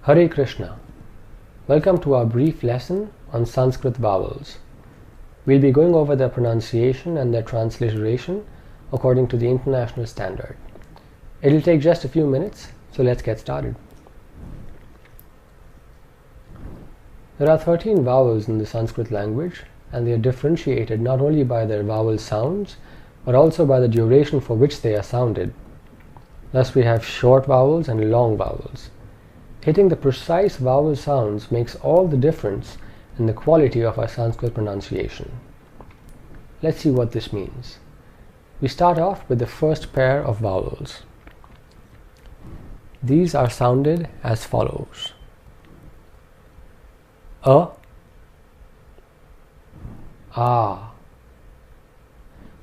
Hare Krishna. Welcome to our brief lesson on Sanskrit vowels. We'll be going over their pronunciation and their transliteration according to the international standard. It'll take just a few minutes, so let's get started. There are 13 vowels in the Sanskrit language, and they are differentiated not only by their vowel sounds, but also by the duration for which they are sounded. Thus we have short vowels and long vowels. Hitting the precise vowel sounds makes all the difference in the quality of our Sanskrit pronunciation. Let's see what this means. We start off with the first pair of vowels. These are sounded as follows. A, ah.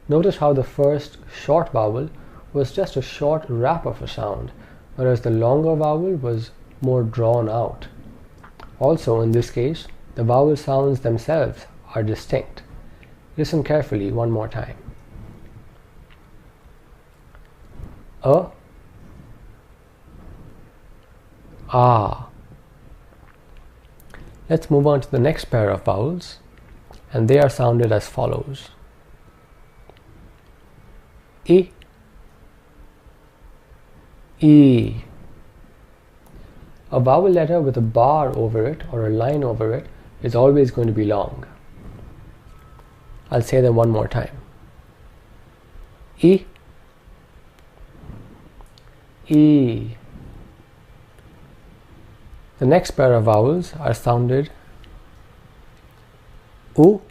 Notice how the first short vowel was just a short rap of a sound, whereas the longer vowel was more drawn out. Also, in this case, the vowel sounds themselves are distinct. Listen carefully one more time. A, ah. Let's move on to the next pair of vowels, and they are sounded as follows. I, E. A vowel letter with a bar over it or a line over it is always going to be long. I'll say them one more time. I, E. The next pair of vowels are sounded U,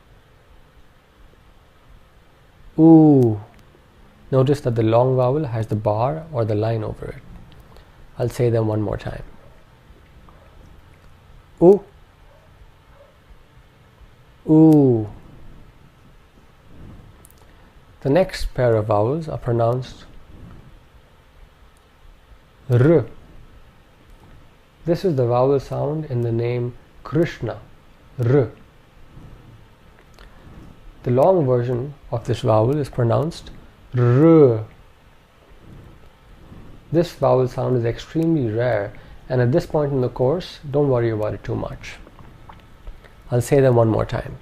oo. Notice that the long vowel has the bar or the line over it. I'll say them one more time. U, oo. The next pair of vowels are pronounced R. This is the vowel sound in the name Krishna, R. The long version of this vowel is pronounced R. This vowel sound is extremely rare, and at this point in the course, don't worry about it too much. I'll say them one more time.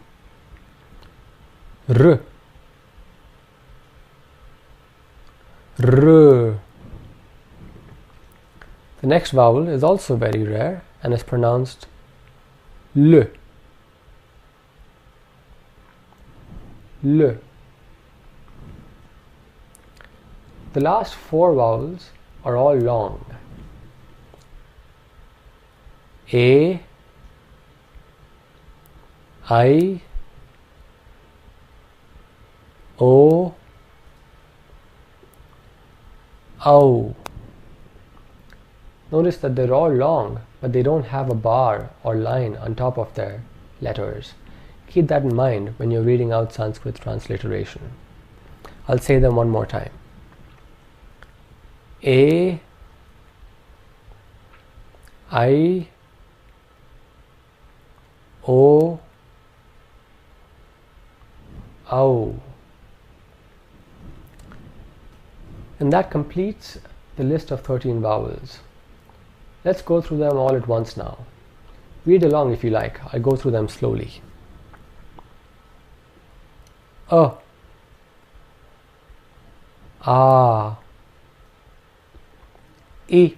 R. R. The next vowel is also very rare and is pronounced L. L. The last four vowels are all long. A, I, O, ow. Notice that they're all long, but they don't have a bar or line on top of their letters. Keep that in mind when you're reading out Sanskrit transliteration. I'll say them one more time. A, I, O, ow. And that completes the list of 13 vowels. Let's go through them all at once now. Read along if you like. I'll go through them slowly. A, ah. I,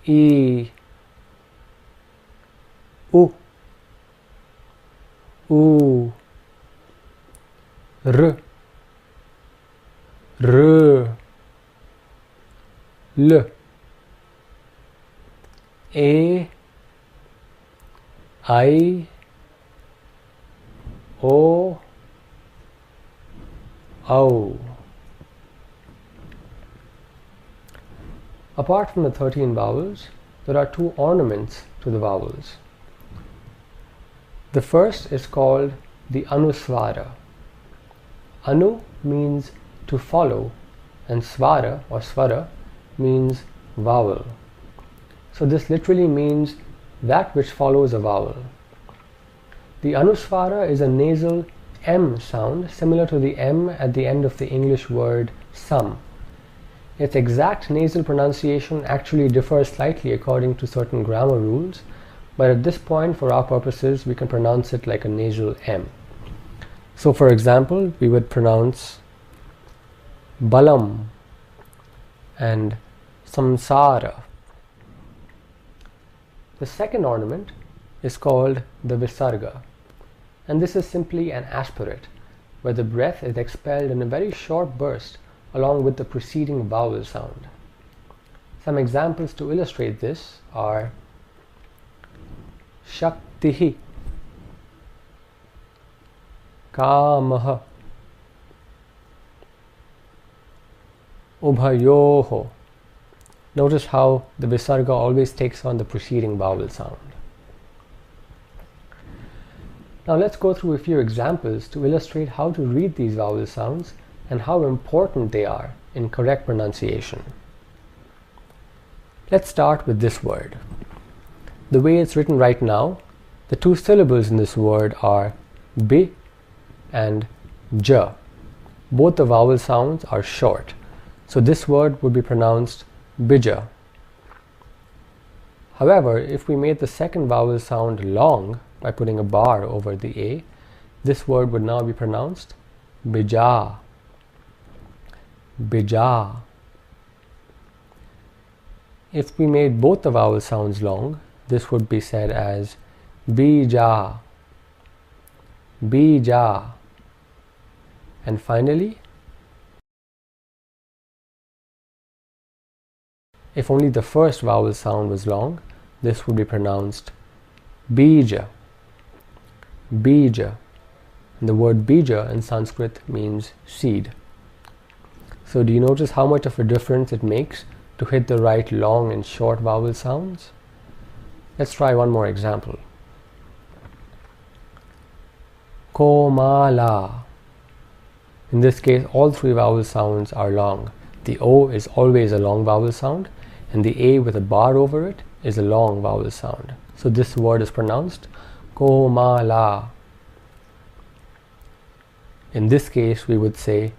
E, U, oo. R, R, L, A, I, O, ow. Apart from the 13 vowels, there are two ornaments to the vowels. The first is called the Anuswara. Anu means to follow, and Swara or Swara means vowel. So this literally means that which follows a vowel. The Anuswara is a nasal M sound similar to the M at the end of the English word some. Its exact nasal pronunciation actually differs slightly according to certain grammar rules, but at this point, for our purposes, we can pronounce it like a nasal M. So for example, we would pronounce balam and samsara. The second ornament is called the visarga, and this is simply an aspirate, where the breath is expelled in a very short burst along with the preceding vowel sound. Some examples to illustrate this are shaktihi, kamaha, ubhayoho. Notice how the visarga always takes on the preceding vowel sound. Now let's go through a few examples to illustrate how to read these vowel sounds and how important they are in correct pronunciation. Let's start with this word. The way it's written right now, the two syllables in this word are bi and ja. Both the vowel sounds are short, so this word would be pronounced bija. However, if we made the second vowel sound long by putting a bar over the A, this word would now be pronounced bija. Bija. If we made both the vowel sounds long, this would be said as bija. Bija. And finally, if only the first vowel sound was long, this would be pronounced bija. Bija. And the word bija in Sanskrit means seed. So do you notice how much of a difference it makes to hit the right long and short vowel sounds? Let's try one more example. Komala. In this case, all three vowel sounds are long. The O is always a long vowel sound, and the A with a bar over it is a long vowel sound. So this word is pronounced komala. In this case, we would say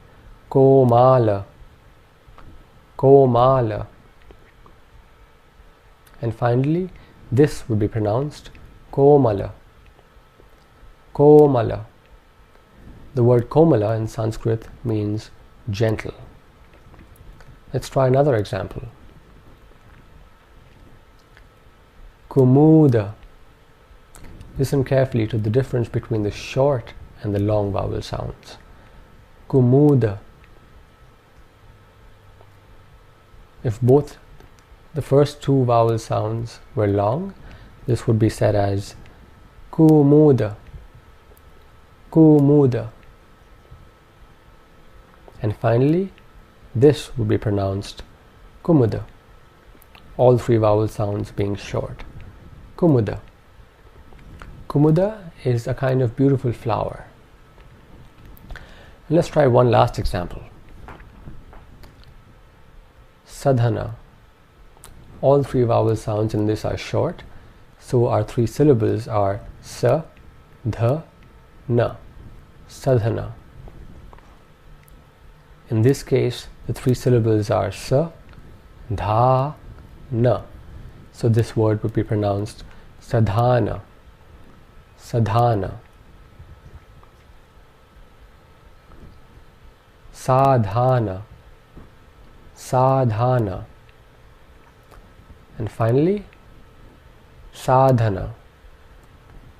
komala. Komala. And finally, this would be pronounced komala. Komala. The word komala in Sanskrit means gentle. Let's try another example. Kumuda. Listen carefully to the difference between the short and the long vowel sounds. Kumuda. If both the first two vowel sounds were long, this would be said as kumuda. Kumuda. And finally, this would be pronounced kumuda. All three vowel sounds being short. Kumuda. Kumuda is a kind of beautiful flower. And let's try one last example. Sadhana. All three vowel sounds in this are short, so our three syllables are sa, dha, na. Sadhana. In this case, the three syllables are sa, dha, na. So this word would be pronounced sadhana. Sadhana. Sadhana. Sadhana. And finally, sadhana.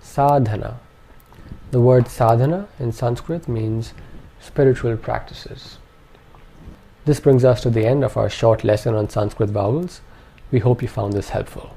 Sadhana. The word sadhana in Sanskrit means spiritual practices. This brings us to the end of our short lesson on Sanskrit vowels. We hope you found this helpful.